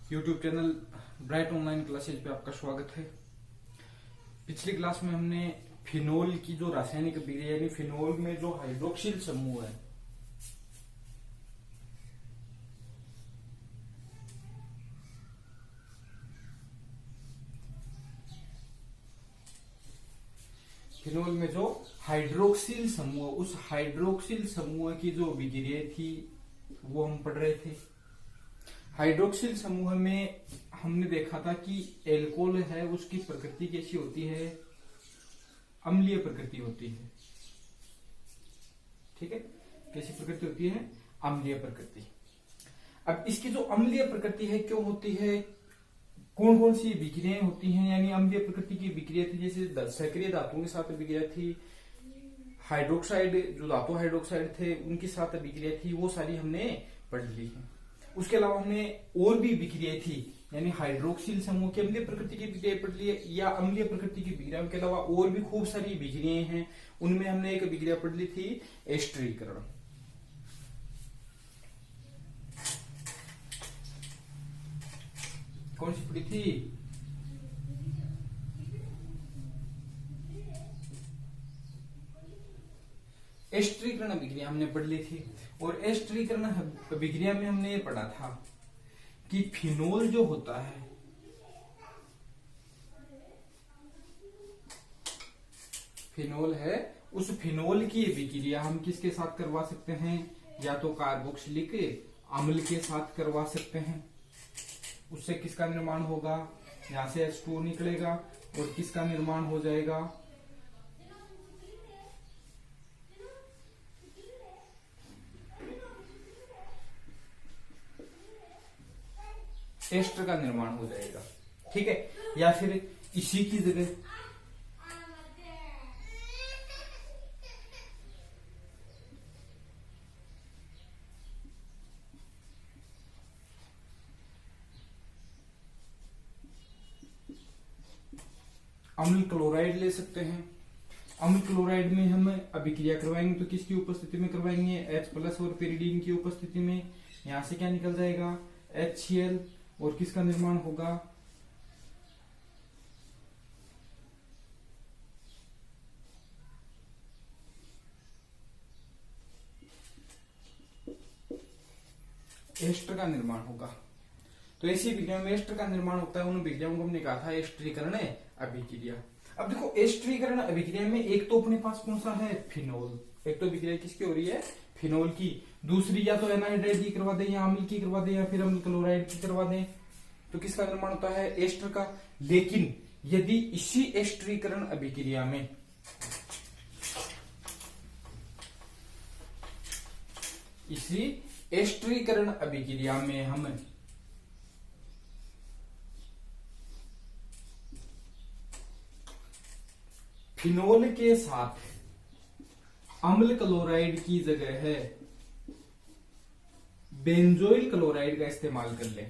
YouTube channel bright online classes पे आपका स्वागत है। पिछली क्लास में हमने फिनोल की जो रासायनिक अभिक्रिया यानी फिनोल में जो हाइड्रोक्सिल समूह है फिनोल में जो हाइड्रोक्सिल समूह उस हाइड्रोक्सिल समूह की जो अभिक्रिया थी वो हम पढ़ रहे थे। हाइड्रोक्सिल समूह में हमने देखा था कि एल्कोहल है उसकी प्रकृति कैसी होती है, अम्लीय प्रकृति होती है। ठीक है, कैसी प्रकृति होती है, अम्लीय प्रकृति। अब इसकी जो अम्लीय प्रकृति है क्यों होती है, कौन कौन सी विक्रियाएं होती हैं, यानी अम्लीय प्रकृति की विक्रिया थी जैसे सक्रिय धातुओं के साथ विक्रिया थी, हाइड्रोक्साइड जो धातु हाइड्रोक्साइड थे उनके साथ विक्रिया थी, वो सारी हमने पढ़ ली है। उसके अलावा हमने और भी विक्रियाएं थी यानी हाइड्रोक्सिल समूह की अम्लीय प्रकृति की विक्रिया पढ़ ली है या अम्लीय प्रकृति की विक्रियाओं के अलावा और भी खूब सारी विक्रियाएं हैं। उनमें हमने एक विक्रिया पढ़ ली थी एस्टरीकरण। कौन सी पढ़ी थी, एस्टरीकरण अभिक्रिया हमने पढ़ ली थी। और एस्टरीकरण अभिक्रिया में हमने ये पढ़ा था कि फिनोल जो होता है फिनोल है उस फिनोल की अभिक्रिया हम किसके साथ करवा सकते हैं, या तो कार्बोक्सिलिक अम्ल के साथ करवा सकते हैं। उससे किसका निर्माण होगा, यहां से H2O निकलेगा और किसका निर्माण हो जाएगा, एस्टर का निर्माण हो जाएगा। ठीक है, या फिर इसी की जगह अम्ल क्लोराइड ले सकते हैं। अम्ल क्लोराइड में हम अभिक्रिया करवाएंगे तो किसकी उपस्थिति में करवाएंगे, H+ और पेरिडीन की उपस्थिति में। यहां से क्या निकल जाएगा, HCl, और किसका निर्माण होगा, एस्टर का निर्माण होगा। तो ऐसी विक्रिया में एस्टर का निर्माण होता है, उन विक्रियाओं को हमने कहा था एस्टरीकरण अभिक्रिया। अब देखो एस्टरीकरण अभिक्रिया में एक तो अपने पास कौन सा है, फिनोल। एक तो विक्रिया किसकी हो रही है, फिनोल की। दूसरी या तो एनहाइड्राइड की करवा दें या अम्ल की करवा दें या फिर अम्ल क्लोराइड की करवा दें, तो किसका निर्माण होता है, एस्टर का। लेकिन यदि इसी एस्टरीकरण अभिक्रिया में इसी एस्टरीकरण अभिक्रिया में हम फिनोल के साथ अम्ल क्लोराइड की जगह है बेंजोइल क्लोराइड का इस्तेमाल कर ले।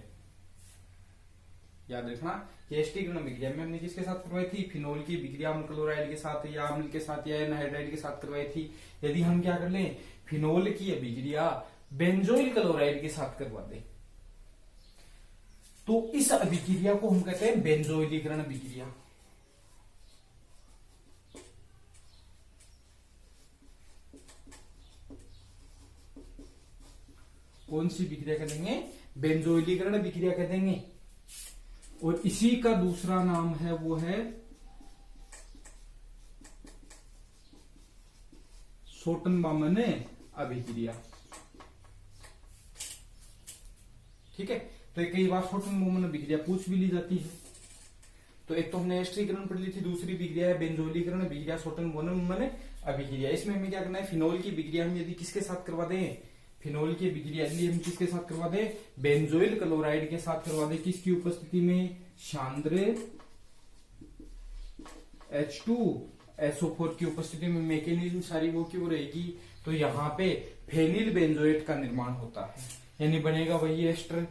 याद रखना कि एस्टरीकरण अभिक्रिया में हमने किसके साथ करवाई थी, फिनोल की विक्रिया अम्ल क्लोराइड के साथ या अम्ल के साथ या एनहाइड्राइड के साथ करवाई थी। यदि हम क्या कर लें, फिनोल की अभिक्रिया बेंजोइल क्लोराइड के साथ करवा दें तो इस अभिक्रिया को हम कहते हैं बेंजोइलीकरण अभिक्रिया। कौन सी विक्रिया कह देंगे, बेंजोइलीकरण विक्रिया कह देंगे। और इसी का दूसरा नाम है वो है सोटन-बामन अभिक्रिया। ठीक है, तो कई बार सोटन-बामन अभिक्रिया पूछ भी ली जाती है। तो एक तो हमने एस्टरीकरण पढ़ ली थी, दूसरी विक्रिया है बेंजोइलीकरण अभिक्रिया, सोटन-बामन अभिक्रिया। इसमें हमें क्या करना है, फिनोल की विक्रिया हम यदि किसके साथ करवा दें, फिनोल की विक्रिया यदि हम किसके साथ करवा दें, बेंजोइल क्लोराइड के साथ करवा दें, किसकी उपस्थिति में, सांद्र H2SO4 की उपस्थिति में। मैकेनिज्म सारी वो की वो रहेगी, तो यहाँ पे फेनिल बेंजोएट का निर्माण होता है, यानी बनेगा वही एस्टर।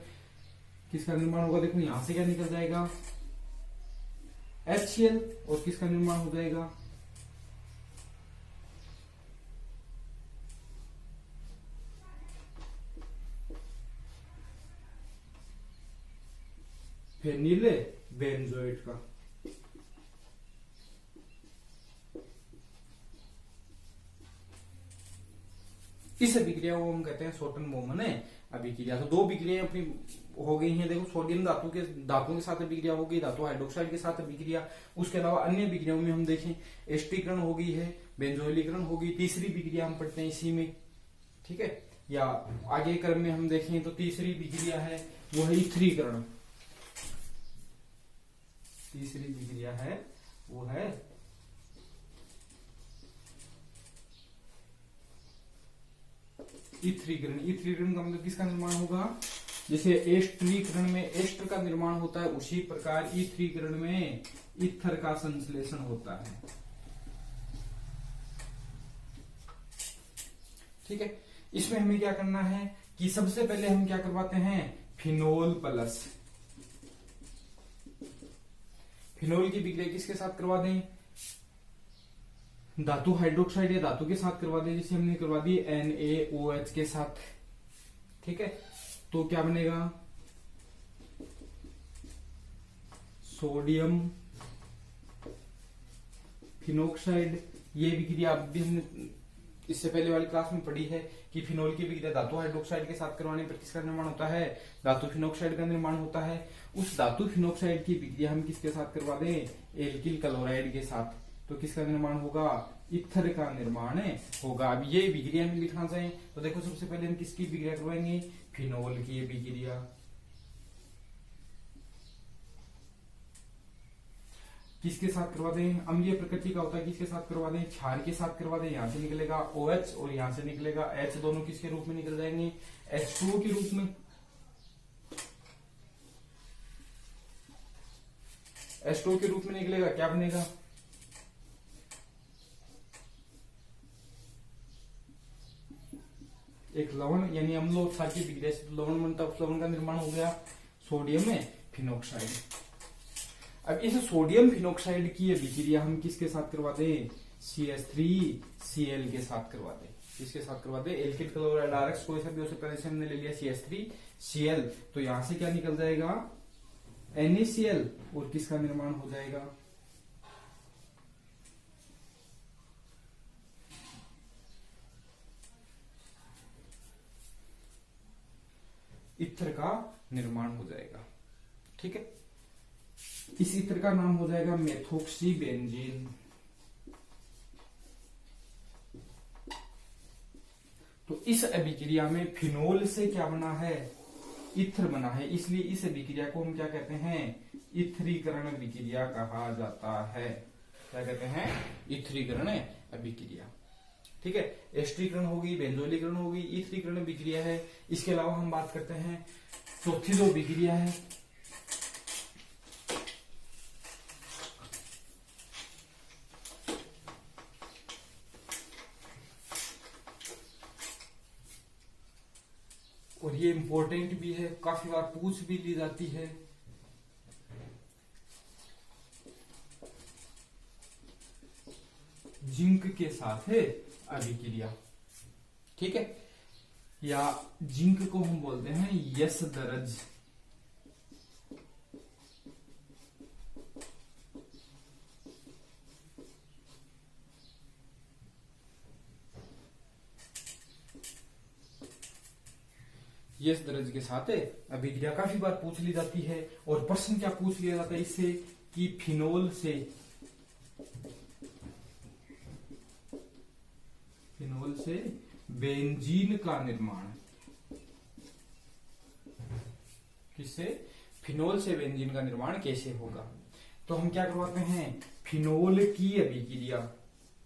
किसका निर्माण होगा, देखो यहां से क्या निकल जाएगा, HCl, और किसका निर्माण हो जाएगा, फेनिल बेंजोएट का। इस अभिक्रिया को हम कहते हैं शॉर्टन बोमन अभिक्रिया। तो 2 अभिक्रियाएं अपनी हो गई हैं। देखो, सोडियम धातुओं के साथ अभिक्रिया हो गई, धातु हाइड्रोक्साइड के साथ अभिक्रिया। उसके अलावा अन्य अभिक्रियाओं में हम देखें एस्टीकरण हो गई है, बेंजोइलीकरण हो गई। तीसरी अभिक्रिया हम पढ़ते हैं इसी में, ठीक है, या आगे क्रम में हम देखें तो तीसरी अभिक्रिया है वो है ईथरीकरण। तीसरी अभिक्रिया है वो है ईथरीकरण। ईथरीकरण का मतलब किसका निर्माण होगा? जैसे एस्टरीकरण में एस्टर का निर्माण होता है, उसी प्रकार ईथरीकरण में ईथर का संश्लेषण होता है। ठीक है, इसमें हमें क्या करना है कि सबसे पहले हम क्या करवाते हैं, फिनोल प्लस। फिनोल की अभिक्रिया किसके साथ करवा दें? धातु हाइड्रोक्साइड या धातु के साथ करवा दें, जैसे हमने करवा दी NaOH के साथ। ठीक है, तो क्या बनेगा? Sodium phenoxide. ये अभिक्रिया अब भी हमने इससे पहले वाली क्लास में पढ़ी है कि फिनोल की अभिक्रिया धातु हाइड्रोक्साइड के साथ करवाने पर किसका निर्माण होता है? धातु फिनोक्साइड का निर्माण होता है। उस धातु फिनोक्साइड की अभिक्रिया हम किसके साथ करवा दें? एल्किल क्लोराइड के साथ। तो किसका निर्माण होगा? ईथर का निर्माण होगा। अब ये अभिक्रिया में लिखना चाहें तो देखो, सबसे पहले हम किसकी अभिक्रिया करवाएंगे? फिनोल की अभिक्रिया। किसके साथ करवा दें? अम्लीय प्रकृति का होता है, किसके साथ करवा दें? क्षार के साथ करवा दें। यहां से निकलेगा OH और यहां से निकलेगा H, दोनों किसके रूप में निकल जाएंगे? H2O के रूप में। H2O के रूप में निकलेगा, क्या बनेगा? एक लवण, यानी अम्ल क्षार की अभिक्रिया से लवण बनता है, उस लवण का निर्माण हो गया सोडियम में फिनोक्साइड। अब इस सोडियम फिनोक्साइड की अभिक्रिया हम किसके साथ करवा दें? CH3Cl के साथ करवा दें। किसके साथ करवा दें? एल्किल क्लोराइड RX कोई सा भी हो सकता है, जैसे हमने ले लिया CH3Cl, तो यहां से क्या निकल जाएगा? NaCl, और किसका निर्माण हो जाएगा? ईथर का निर्माण हो जाएगा। ठीक है, इस ईथर का नाम हो जाएगा मेथोक्सीबेंजीन। तो इस अभिक्रिया में फिनोल से क्या बना है? ईथर बना है, इसलिए इस अभिक्रिया को हम क्या कहते हैं? ईथरीकरण अभिक्रिया कहा जाता है। क्या कहते हैं? ईथरीकरण अभिक्रिया। ठीक है, एस्टरीकरण होगी, बेंजोइलीकरण होगी, ईथरीकरण अभिक्रिया है। इसके अलावा हम बात करते हैं चौथी जो अभिक्रिया है, और ये इंपॉर्टेंट भी है, काफी बार पूछ भी ली जाती है। जिंक के साथ है अभिक्रिया। ठीक है, या जिंक को हम बोलते हैं यस दरज। यस दरज के साथ अभिक्रिया काफी बार पूछ ली जाती है। और प्रश्न क्या पूछ लिया जाता है इससे कि फिनोल से बेंजीन का निर्माण। किससे? फिनोल से बेंजीन का निर्माण कैसे होगा? तो हम क्या करवाते हैं? फिनोल की अभिक्रिया,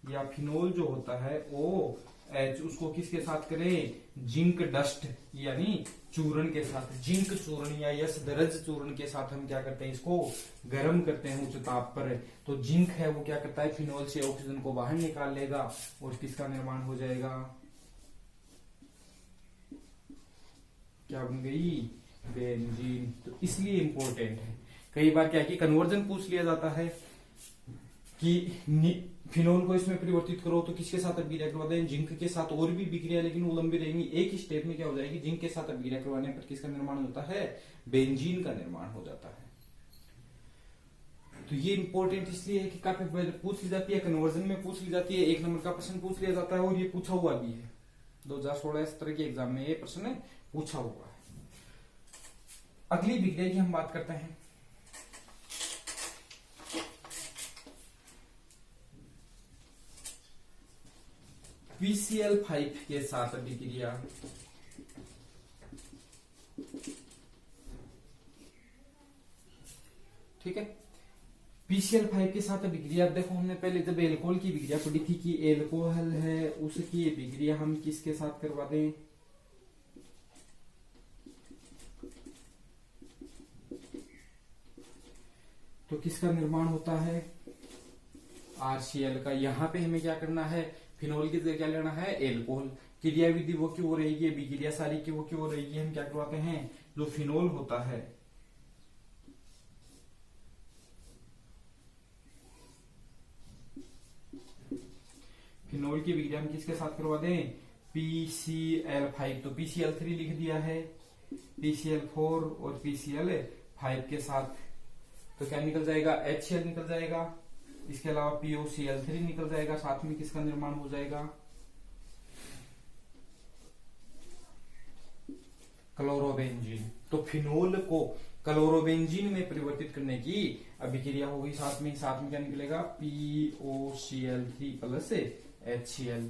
या फिनोल जो होता है OH, उसको किसके साथ करें? जिंक डस्ट यानी चूर्ण के साथ। जिंक चूर्ण या यस दरज चूर्ण के साथ हम क्या करते हैं? इसको गर्म करते हैं उच्च ताप पर। तो जिंक है वो क्या करता है? फिनोल से ऑक्सीजन को बाहर निकाल लेगा और किसका निर्माण हो जाएगा? क्या बन गई? बेंजीन। तो इसलिए इंपॉर्टेंट है। कई बार क्या है कि कन्वर्जन पूछ लिया जाता है कि फिनोल को इसमें परिवर्तित करो, तो किसके साथ अभिक्रिया करवा दें? जिंक के साथ। और भी अभिक्रिया लेकिन वो लंबी रहेंगी। एक ही स्टेप में क्या हो जाएगी? जिंक के साथ अभिक्रिया करवाने पर किसका निर्माण होता है? बेंजीन का निर्माण हो जाता है। तो ये इंपॉर्टेंट इसलिए है कि काफी पूछ ली जाती है, कन्वर्जन में पूछ ली जाती है, 1 नंबर का प्रश्न पूछ लिया जाता है और ये पूछा हुआ भी है 2016-17 के एग्जाम में ये प्रश्न पूछा हुआ है। अगली विक्रिया की हम बात करते हैं। PCl5 के साथ विक्रिया, ठीक है। PCl5 के साथ विक्रिया, देखो हमने पहले जब एल्कोहल की विक्रिया पढ़ी थी कि एल्कोहल है उसकी विक्रिया हम किसके साथ करवा दें, तो किसका निर्माण होता है, RCl का। यहां पे हमें क्या करना है, फिनोल की जगह क्या लेना है, एल्कोहल। क्रिया विधि वो क्यों हो रहेगी, विक्रिया सारी की वो क्यों हो रहेगी, हम क्या करवाते हैं, जो फिनोल होता है फिनोल की विक्रिया हम किसके साथ करवा दें, PCl5। तो PCl3 लिख दिया है, PCl4 और PCl5 के साथ तो क्या निकल जाएगा, HCl निकल जाएगा। इसके अलावा POCl3 निकल जाएगा, साथ में किसका निर्माण हो जाएगा, क्लोरोबेंजीन। तो फिनोल को क्लोरोबेंजीन में परिवर्तित करने की अभिक्रिया होगी, साथ में क्या निकलेगा, POCl3 प्लस HCl।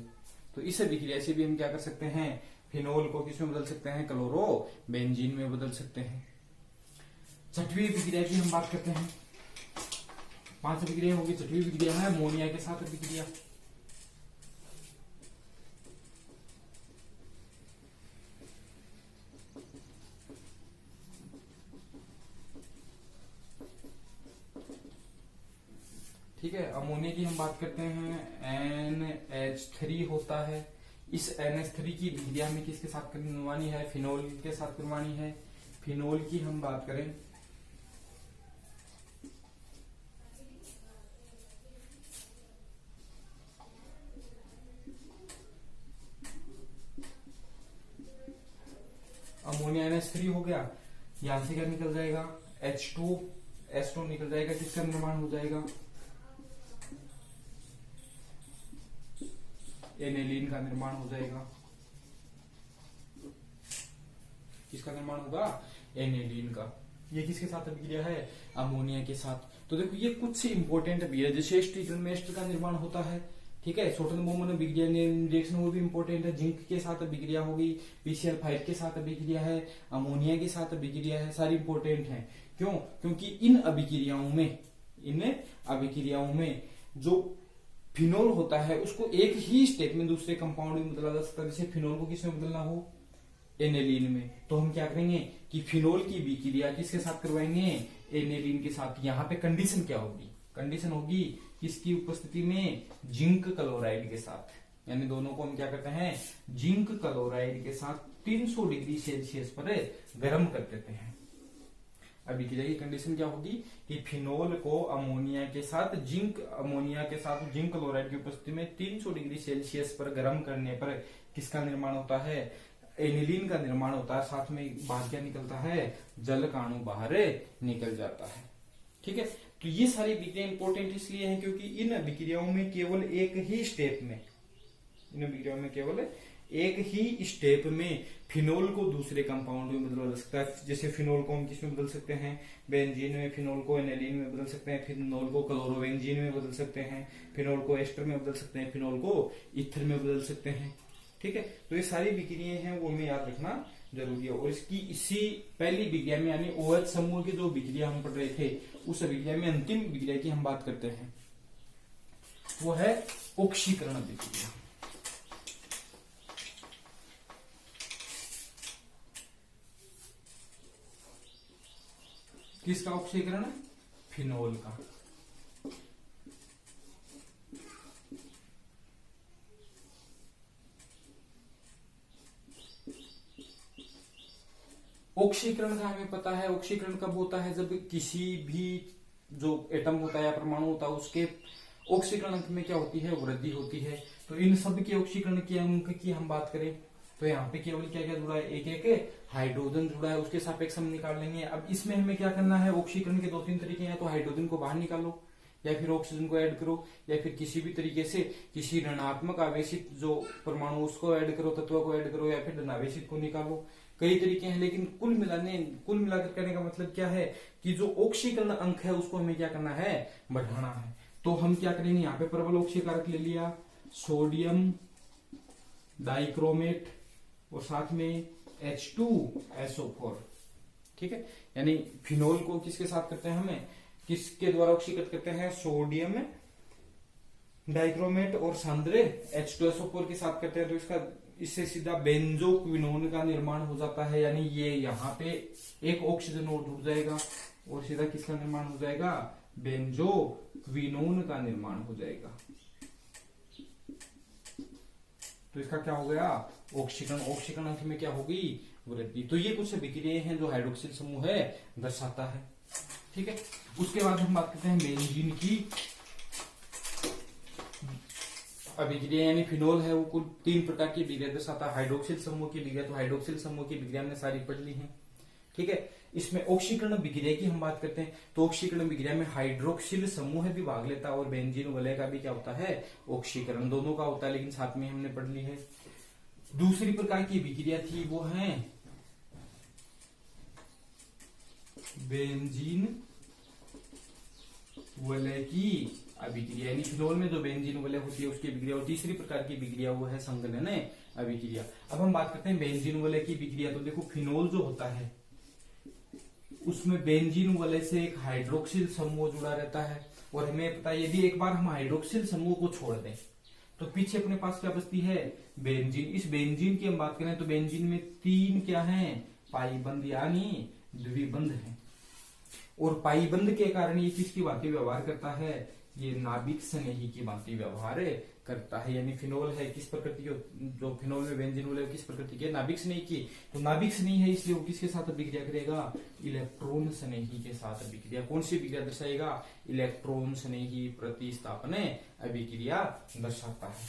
तो इस अभिक्रिया से भी हम क्या कर सकते हैं, फिनोल को किसमें बदल सकते हैं, क्लोरोबेंजीन में बदल सकते हैं। छठवीं विक्रिया की हम बात करते हैं। 5 विक्रिया होगी, छठवीं विक्रिया है अमोनिया के साथ विक्रिया। ठीक है, अमोनिया की हम बात करते हैं, NH3 होता है। इस NH3 की विक्रिया हमें किसके साथ करवानी है, फिनोल के साथ करवानी है। फिनोल की हम बात करें, अमोनिया NH3 हो गया, यहां से क्या निकल जाएगा, H2 निकल जाएगा, किसका निर्माण हो जाएगा, एनेलिन का निर्माण हो जाएगा। किसका निर्माण होगा, एनेलिन का। ये किसके साथ अभिक्रिया है, अमोनिया के साथ। तो देखो ये कुछ इंपॉर्टेंट अभिक्रिया, जैसे एस्टर में एस्टर का निर्माण होता है, ठीक है। सोटन-बोमन रिएक्शन वो भी इंपॉर्टेंट है। जिंक के साथ अभिक्रिया होगी, PCl5 के साथ अभिक्रिया है, अमोनिया के साथ अभिक्रिया है, सारी इंपॉर्टेंट है। क्यों, क्योंकि इन अभिक्रियाओं में जो फिनोल होता है उसको एक ही स्टेप में दूसरे कंपाउंड में बदला जा सकता है। जैसे फिनोल को किसमें बदलना हो, एनेलिन में, तो हम क्या करेंगे कि फिनोल की विक्रिया किसके साथ करवाएंगे, एनेलिन के साथ। यहाँ पे कंडीशन क्या होगी, कंडीशन होगी किसकी उपस्थिति में, जिंक क्लोराइड के साथ। यानी दोनों को हम क्या करते हैं, जिंक क्लोराइड के साथ 300 डिग्री सेल्सियस पर गर्म कर देते हैं। अभिक्रिया की कंडीशन क्या होगी कि फिनोल को अमोनिया के साथ जिंक क्लोराइड की उपस्थिति में 300 डिग्री सेल्सियस पर गर्म करने पर किसका निर्माण होता है, एनिलीन का निर्माण होता है। साथ में बाहर क्या निकलता है, जल का अणु बाहर निकल जाता है। ठीक है, तो ये सारी विक्रिया इंपॉर्टेंट इसलिए है क्योंकि इन अभिक्रियाओं में केवल एक ही स्टेप में फिनोल को दूसरे कंपाउंड में बदला जा सकता है। जैसे फिनोल को हम किसमें बदल सकते हैं, बेंजीन में, फिनोल को एनेलिन में बदल सकते हैं, फिनोल को क्लोरोबेंजीन में बदल सकते हैं, फिनोल को एस्टर में बदल सकते हैं, फिनोल को ईथर में बदल सकते हैं। ठीक है, तो ये सारी विक्रियाएं हैं वो हमें याद रखना जरूरी है। और इसकी इसी पहली विक्रिया में यानी OH समूह की जो विक्रिया हम पढ़ रहे थे उस विक्रिया में अंतिम विक्रिया की हम बात करते हैं, वो है ऑक्सीकरण विक्रिया। किसका ऑक्सीकरण, फिनोल का। ऑक्सीकरण का हमें पता है, ऑक्सीकरण कब होता है, जब किसी भी जो एटम होता है या परमाणु होता है उसके ऑक्सीकरण अंक में क्या होती है, वृद्धि होती है। तो इन सब के ऑक्सीकरण के अंक की हम बात करें तो यहाँ पे केवल क्या क्या जुड़ा है, एक एक हाइड्रोजन जुड़ा है, उसके सापेक्ष हम निकाल लेंगे। अब इसमें हमें क्या करना है, ऑक्सीकरण के 2-3 तरीके हैं, तो हाइड्रोजन को बाहर निकालो या फिर ऑक्सीजन को ऐड करो, या फिर किसी भी तरीके से किसी ऋणात्मक आवेशित जो परमाणु उसको ऐड करो, तत्व को ऐड करो, या फिर धनावेशित को निकालो। कई तरीके हैं, लेकिन कुल मिलाकर कहने का मतलब क्या है कि जो ऑक्सीकरण अंक है उसको हमें क्या करना है, बढ़ाना है। तो हम क्या करेंगे, यहाँ पे प्रबल ऑक्सीकारक ले लिया, सोडियम डाइक्रोमेट और साथ में H2SO4, ठीक है। यानी फिनोल को किसके साथ करते हैं, हमें किसके द्वारा ऑक्सीकृत करते हैं, सोडियम डाइक्रोमेट और सांद्र H2SO4 के साथ करते हैं। तो इससे सीधा बेंजोक्विनोन का निर्माण हो जाता है, यानी ये यहाँ पे एक ऑक्सीजन और जुड़ जाएगा और सीधा किसका निर्माण हो जाएगा, बेंजोक्विनोन का निर्माण हो जाएगा। तो इसका क्या हो गया, ऑक्सीकरण अंक में क्या होगी, वृद्धि। तो ये कुछ अभिक्रियाएं हैं जो हाइड्रोक्सिल समूह है दर्शाता है, ठीक है। उसके बाद हम बात करते हैं बेंजीन की अभिक्रिया, यानी फिनोल है वो कुल 3 प्रकार की अभिक्रिया दर्शाता है। हाइड्रोक्सिल समूह की अभिक्रिया, तो हाइड्रोक्सिल समूह की अभिक्रिया हमने सारी पढ़ ली है, ठीक है। इसमें ऑक्सीकरण अभिक्रिया की हम बात करते हैं, तो ऑक्सीकरण अभिक्रिया में हाइड्रोक्सिल समूह भी भाग लेता है और बेंजीन वलय का भी क्या होता है, ऑक्सीकरण दोनों का होता है, लेकिन साथ में हमने पढ़ ली है। दूसरी प्रकार की अभिक्रिया थी वो है बेंजीन वलय की अभिक्रिया, यानी फिनोल में जो बेंजीन वलय होती है उसकी अभिक्रिया। और तीसरी प्रकार की अभिक्रिया वो है संगलन अभिक्रिया। अब हम बात करते हैं बेंजीन वलय की अभिक्रिया। तो देखो फिनोल जो होता है उसमें बेंजीन वलय से एक हाइड्रोक्सिल समूह जुड़ा रहता है, और हमें पता है यदि एक बार हम हाइड्रोक्सिल समूह को छोड़ दें तो पीछे अपने पास क्या बचती है, बेंजीन। इस बेंजीन की हम बात करें तो बेंजीन में 3 क्या है, पाईबंध यानी द्विबंध है, और पाईबंध के कारण ये किसकी भांति व्यवहार करता है, ये नाभिक स्नेही की भांति व्यवहार करता है। यानी फिनोल है किस प्रकृति की, जो फिनोल में बेंजीन वलय किस प्रकृति की, नाभिक स्नेही की। तो नाभिक स्नेही है इसलिए वो किसके साथ अभिक्रिया करेगा, इलेक्ट्रॉन स्नेही के साथ अभिक्रिया। कौन सी अभिक्रिया दर्शाएगा, इलेक्ट्रॉन स्नेही प्रतिस्थापन अभिक्रिया दर्शाता है,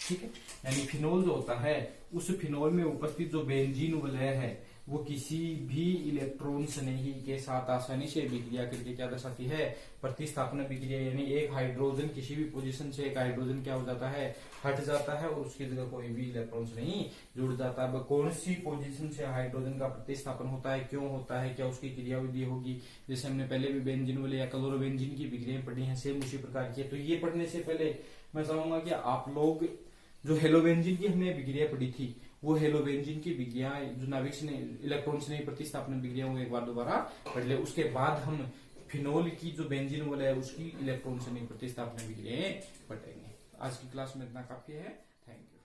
ठीक है। यानी फिनोल जो होता है उस फिनोल में उपस्थित जो बेंजीन वलय है वो किसी भी इलेक्ट्रॉन स्नेही के साथ आसानी से अभिक्रिया करके क्या दर्शाती है, प्रतिस्थापन अभिक्रिया। यानी एक हाइड्रोजन किसी भी पोजीशन से एक हाइड्रोजन क्या हो जाता है, हट जाता है और उसकी जगह कोई भी इलेक्ट्रॉन नहीं जुड़ जाता है। कौन सी पोजीशन से हाइड्रोजन का प्रतिस्थापन होता है, क्यों होता है, क्या उसकी क्रियाविधि होगी, जैसे हमने पहले भी बेंजीन वलय या क्लोरोबेंजीन की अभिक्रिया पढ़ी है, सेम उसी प्रकार की है। तो ये पढ़ने से पहले मैं चाहूंगा कि आप लोग जो हेलोबेंजीन की हमने अभिक्रिया पढ़ी थी वो हेलोबेंजीन की अभिक्रिया जो नाभिक से इलेक्ट्रॉन से प्रतिस्थापन अभिक्रिया वो एक बार दोबारा पढ़ ले। उसके बाद हम फिनोल की जो बेंजीन वलय है उसकी इलेक्ट्रॉन से प्रतिस्थापन अभिक्रिया पढ़ेंगे। आज की क्लास में इतना काफी है। Thank you.